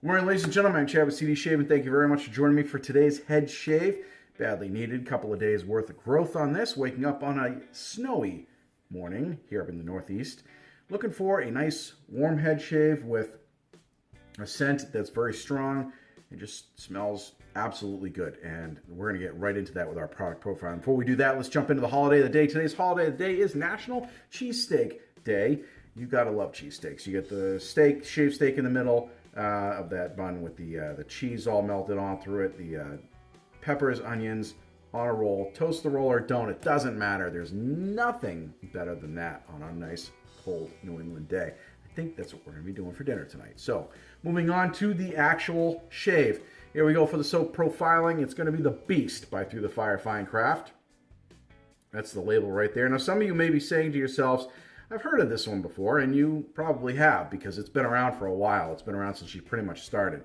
Good morning, ladies and gentlemen. I'm Chad with CD Shave, and thank you very much for joining me for today's head shave. Badly needed, couple of days worth of growth on this. Waking up on a snowy morning here up in the Northeast. Looking for a nice warm head shave with a scent that's very strong and just smells absolutely good. And we're going to get right into that with our product profile. Before we do that, let's jump into the holiday of the day. Today's holiday of the day is National Cheesesteak Day. You gotta love cheesesteaks. You get the steak, shaved steak in the middle of that bun with the cheese all melted on through it, the peppers, onions on a roll. Toast the roll or don't, it doesn't matter. There's nothing better than that on a nice cold New England day. I think that's what we're going to be doing for dinner tonight. So moving on to the actual shave. Here we go for the soap profiling. It's going to be the Beast by Through the Fire Fine Craft. That's the label right there. Now some of you may be saying to yourselves, I've heard of this one before, and you probably have because it's been around for a while. It's been around since she pretty much started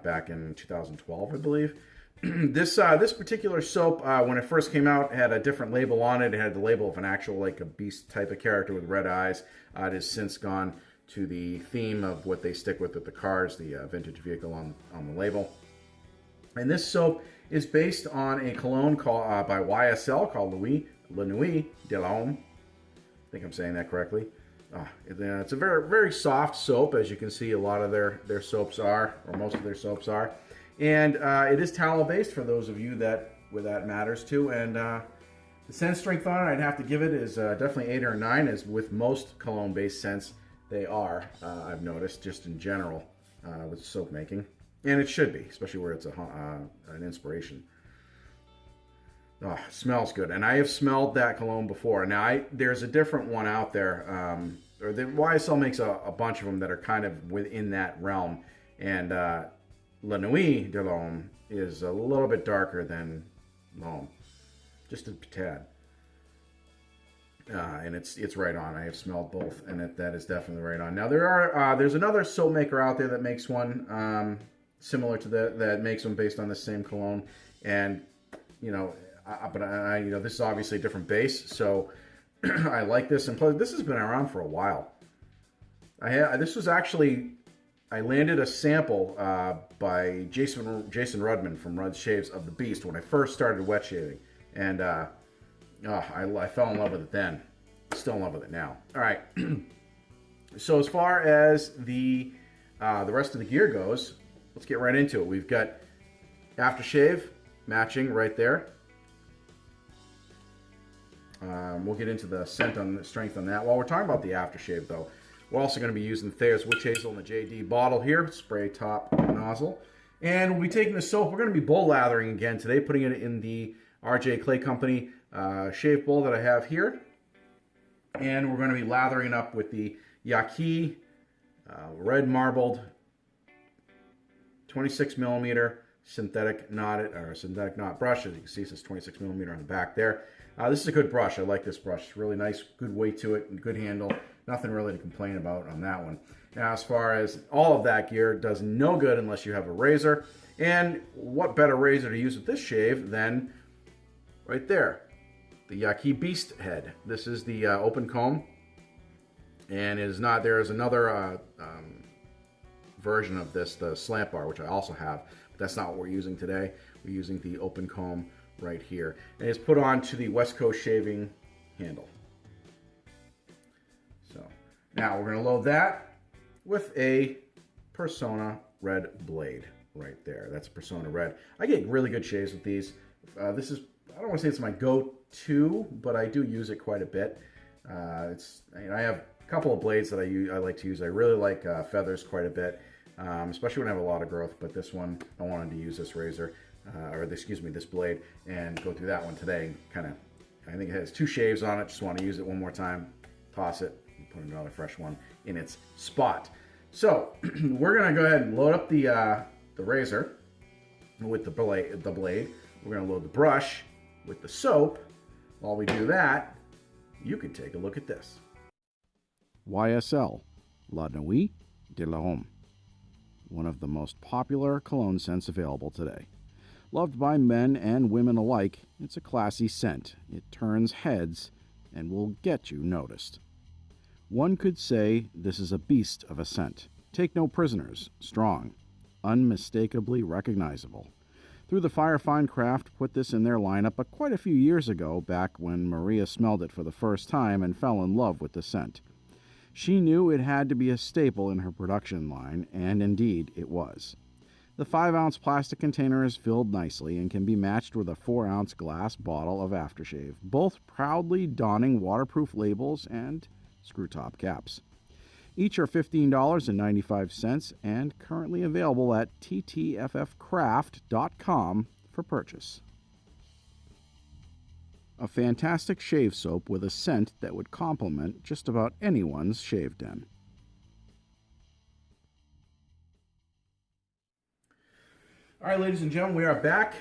back in 2012, I believe. This particular soap, when it first came out, had a different label on it. It had the label of an actual, like a beast type of character with red eyes. It has since gone to the theme of what they stick with the cars, the vintage vehicle on the label. And this soap is based on a cologne called by YSL called Nuit de l'Homme. I think I'm saying that correctly. It's a very, very soft soap, as you can see a lot of their soaps are, or most of their soaps are. And it is tallow based for those of you that matters to. And the scent strength on it, I'd have to give it is definitely 8 or 9, as with most cologne based scents they are, I've noticed, just in general with soap making. And it should be, especially where it's an inspiration. Oh, it smells good, and I have smelled that cologne before. Now, there's a different one out there, or the YSL makes a bunch of them that are kind of within that realm, and La Nuit de l'Homme is a little bit darker than L'Homme, just a tad. And it's right on. I have smelled both, and that is definitely right on. Now, there's another soap maker out there that makes one similar to that makes them based on the same cologne, and you know. This is obviously a different base, so I like this. And plus, this has been around for a while. I landed a sample by Jason Rudman from Rudd's Shaves of the Beast when I first started wet shaving, and I fell in love with it then. Still in love with it now. All right. So as far as the rest of the gear goes, let's get right into it. We've got aftershave matching right there. We'll get into the scent on the strength on that. While we're talking about the aftershave, though, we're also going to be using Thayer's Witch Hazel in the JD bottle here, spray top nozzle. And we'll be taking the soap. We're going to be bowl lathering again today, putting it in the RJ Clay Company shave bowl that I have here. And we're going to be lathering it up with the Yaqui red marbled 26 millimeter synthetic knot brush. As you can see, it says 26 millimeter on the back there. This is a good brush. I like this brush. Really nice, good weight to it, and good handle. Nothing really to complain about on that one. Now, as far as all of that gear, does no good unless you have a razor. And what better razor to use with this shave than right there, the Yaqui Beast head. This is the open comb, and there is another version of this, the slant bar, which I also have, but that's not what we're using today. We're using the open comb right here, and it's put onto the West Coast shaving handle. So now we're going to load that with a Persona Red blade right there. That's a Persona Red. I get really good shaves with these. This is, I don't want to say it's my go-to, but I do use it quite a bit. I have a couple of blades that I like to use. I really like feathers quite a bit, especially when I have a lot of growth, but this one, I wanted to use this razor. This blade, and go through that one today. I think it has 2 shaves on it. Just want to use it one more time, toss it, and put another fresh one in its spot. So we're gonna go ahead and load up the razor with the blade. We're gonna load the brush with the soap. While we do that, you can take a look at this. YSL La Nuit de l'Homme, one of the most popular cologne scents available today. Loved by men and women alike, it's a classy scent. It turns heads and will get you noticed. One could say this is a beast of a scent. Take no prisoners, strong. unmistakably recognizable. Through the Firefine Craft put this in their lineup quite a few years ago, back when Maria smelled it for the first time and fell in love with the scent. She knew it had to be a staple in her production line, and indeed it was. The 5-ounce plastic container is filled nicely and can be matched with a 4-ounce glass bottle of aftershave, both proudly donning waterproof labels and screw-top caps. Each are $15.95 and currently available at TTFFcraft.com for purchase. A fantastic shave soap with a scent that would complement just about anyone's shave den. All right, ladies and gentlemen, we are back.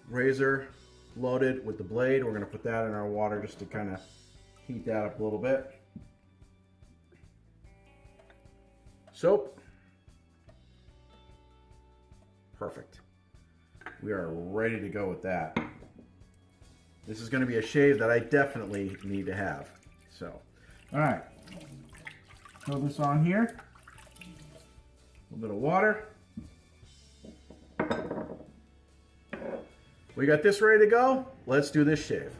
Razor loaded with the blade. We're going to put that in our water just to kind of heat that up a little bit. Soap. Perfect. We are ready to go with that. This is going to be a shave that I definitely need to have. So, all right. Throw this on here. A little bit of water. We got this ready to go. Let's do this shave.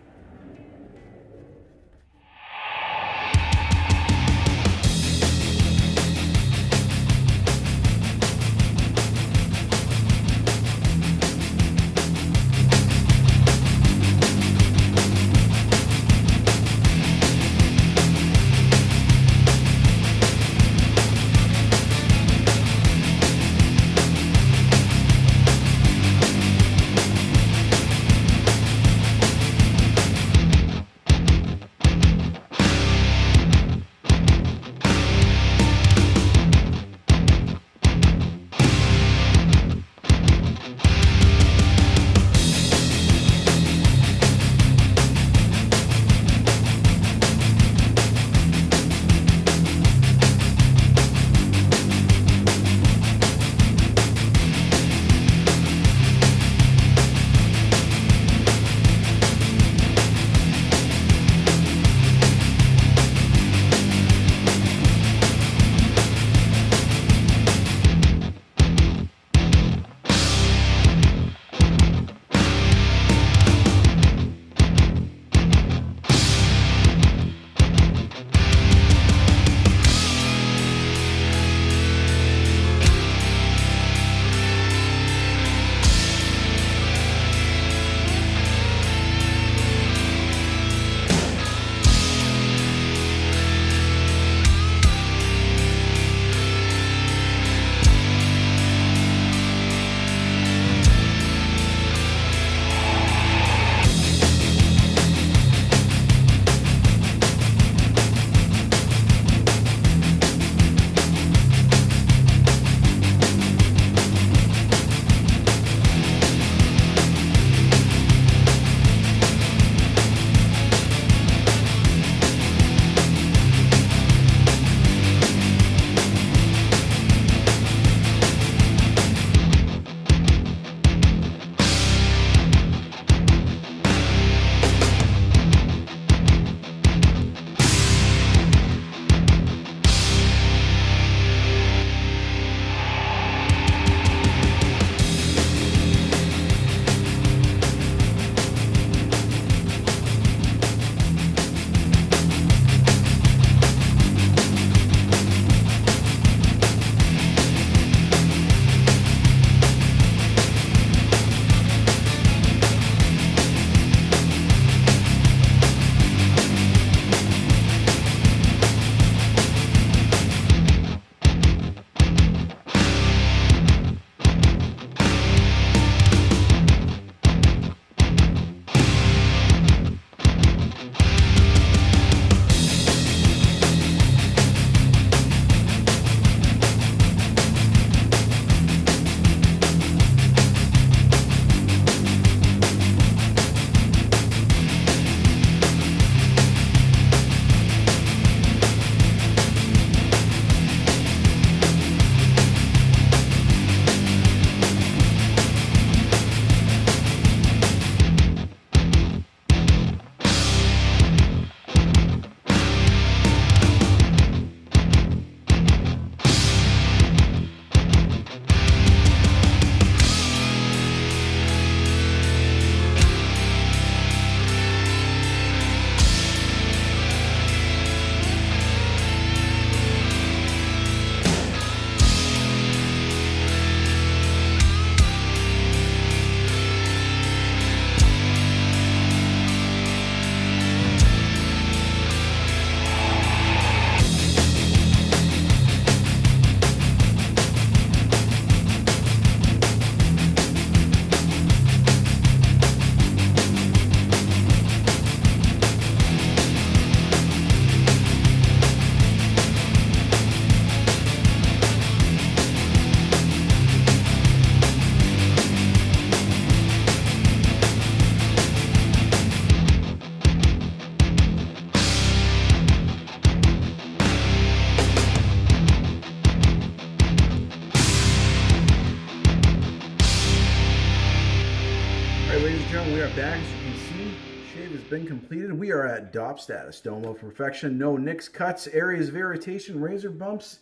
right, ladies and gentlemen, we are back. As you can see, shave has been completed. We are at DOP status. Dome of perfection. No nicks, cuts, areas of irritation, razor bumps.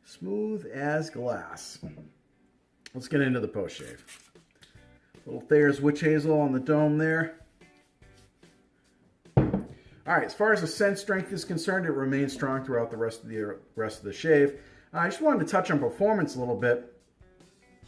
Smooth as glass. Let's get into the post shave. Little Thayer's Witch Hazel on the dome there. All right, as far as the scent strength is concerned, it remains strong throughout the rest of the shave. I just wanted to touch on performance a little bit.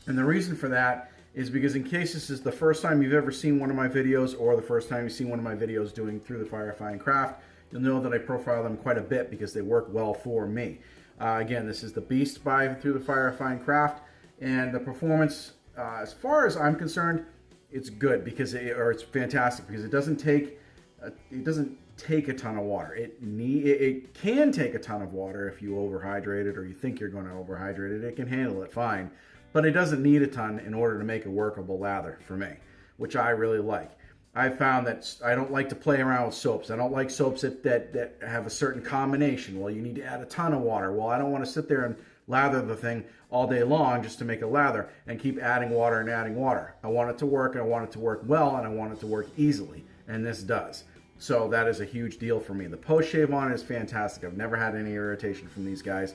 And the reason for that is because in case this is the first time you've ever seen one of my videos or the first time you've seen one of my videos doing Through the Fire Fine Craft, you'll know that I profile them quite a bit because they work well for me. Again, this is the Beast by Through the Fire Fine Craft, and the performance, as far as I'm concerned, it's good because it's fantastic because it doesn't take a ton of water. It can take a ton of water if you overhydrate it or you think you're going to overhydrate it. It can handle it fine. But it doesn't need a ton in order to make a workable lather for me, which I really like. I've found that I don't like to play around with soaps. I don't like soaps that have a certain combination. Well, you need to add a ton of water. Well, I don't want to sit there and lather the thing all day long just to make a lather and keep adding water and adding water. I want it to work, and I want it to work well, and I want it to work easily, and this does. So that is a huge deal for me. The post shave on it is fantastic. I've never had any irritation from these guys.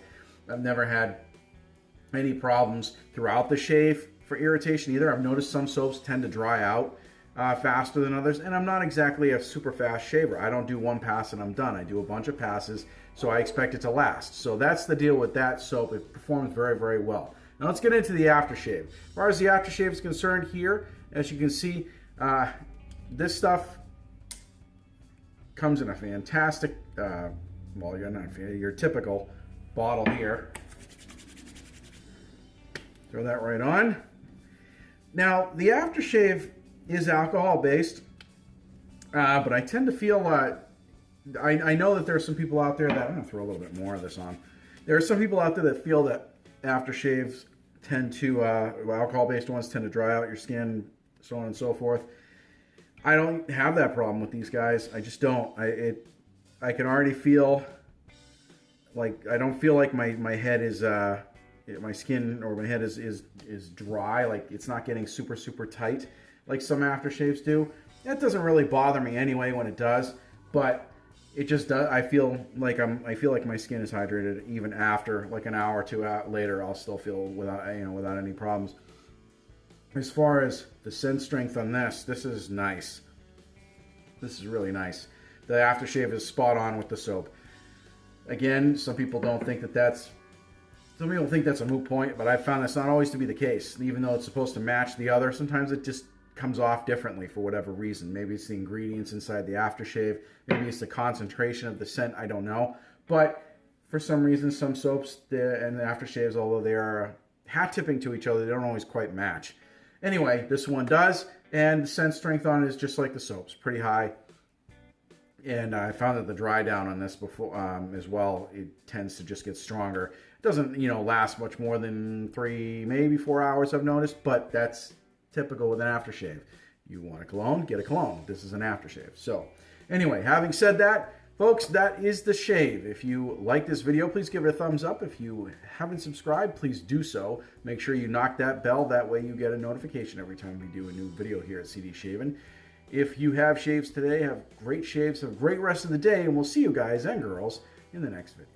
I've never had any problems throughout the shave for irritation either. I've noticed some soaps tend to dry out faster than others, and I'm not exactly a super fast shaver. I don't do one pass and I'm done. I do a bunch of passes, so I expect it to last. So that's the deal with that soap. It performs very, very well. Now let's get into the aftershave. As far as the aftershave is concerned here, as you can see, this stuff comes in a fantastic, well, your typical bottle here. Throw that right on. Now, the aftershave is alcohol-based, but I tend to feel, I know that there are some people out there that, I'm going to throw a little bit more of this on. There are some people out there that feel that aftershaves tend to, alcohol-based ones tend to dry out your skin, so on and so forth. I don't have that problem with these guys. I just don't. I can already feel, like, I don't feel like my head is, my skin or my head is dry, like it's not getting super, super tight like some aftershaves do. That doesn't really bother me anyway when it does, but it just does. I feel like my skin is hydrated even after like an hour or two later. I'll still feel without any problems. As far as the scent strength on this is nice. This is really nice. The aftershave is spot on with the soap. Again, some people don't think that's Some people think that's a moot point, but I've found that's not always to be the case. Even though it's supposed to match the other, sometimes it just comes off differently for whatever reason. Maybe it's the ingredients inside the aftershave. Maybe it's the concentration of the scent. I don't know. But for some reason, some soaps and the aftershaves, although they are hat tipping to each other, they don't always quite match. Anyway, this one does, and the scent strength on it is just like the soaps, pretty high. And I found that the dry down on this before as well, it tends to just get stronger. It doesn't, last much more than 3, maybe 4 hours, I've noticed, but that's typical with an aftershave. You want a cologne, get a cologne. This is an aftershave. So anyway, having said that, folks, that is the shave. If you like this video, please give it a thumbs up. If you haven't subscribed, please do so. Make sure you knock that bell. That way you get a notification every time we do a new video here at CD Shavin'. If you have shaves today, have great shaves, have a great rest of the day, and we'll see you guys and girls in the next video.